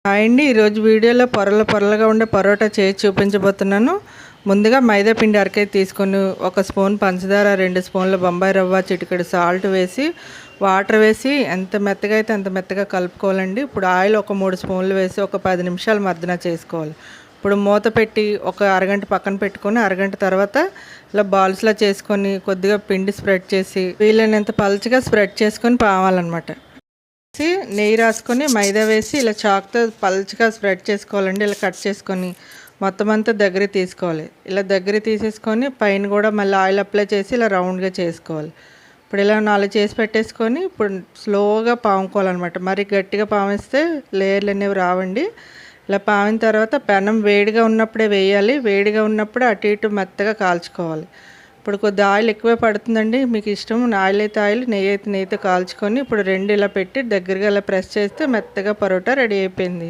Hi అండి. ఈరోజు వీడియోలో పొరలు పొరలుగా ఉండే పరోటా చేసి చూపించబోతున్నాను. ముందుగా మైదా పిండి అరకేజీ తీసుకొని 1 స్పూన్ పంచదార, 2 స్పూన్ల బొంబాయి రవ్వ, చిటికెడు సాల్ట్ వేసి వాటర్ వేసి ఎంత మెత్తగా అయితే అంత మెత్తగా కలుపుకోవాలండి. ఇప్పుడు ఆయిల్ ఒక 3 స్పూన్లు వేసి ఒక 10 నిమిషాలు మర్దన చేసుకోవాలి. ఇప్పుడు మూత పెట్టి ఒక అరగంట పక్కన పెట్టుకొని అరగంట తర్వాత ఇలా బాల్స్లా చేసుకొని కొద్దిగా పిండి స్ప్రెడ్ చేసి వీలైనంత పలుచగా స్ప్రెడ్ చేసుకొని పావాలన్నమాట. నెయ్యి రాసుకొని మైదా వేసి ఇలా చాక్తో పల్చగా స్ప్రెడ్ చేసుకోవాలండి. ఇలా కట్ చేసుకొని మొత్తం అంతా దగ్గర తీసుకోవాలి. ఇలా దగ్గర తీసేసుకొని పైన కూడా మళ్ళీ ఆయిల్ అప్లై చేసి ఇలా రౌండ్గా చేసుకోవాలి. ఇప్పుడు ఇలా 4 చేసి పెట్టేసుకొని ఇప్పుడు స్లోగా పాముకోవాలన్నమాట. మరి గట్టిగా పామేస్తే లేయర్లు అనేవి రావండి. ఇలా పామిన తర్వాత పెనం వేడిగా ఉన్నప్పుడే వేయాలి. వేడిగా ఉన్నప్పుడు అటు ఇటు మెత్తగా కాల్చుకోవాలి. ఇప్పుడు కొద్ది ఆయిల్ ఎక్కువే పడుతుందండి, మీకు ఇష్టం. ఆయిల్ అయితే ఆయిల్, నెయ్యి అయితే నెయ్యితో కాల్చుకొని ఇప్పుడు 2 ఇలా పెట్టి దగ్గరగా ఇలా ప్రెస్ చేస్తే మెత్తగా పరోటా రెడీ అయిపోయింది.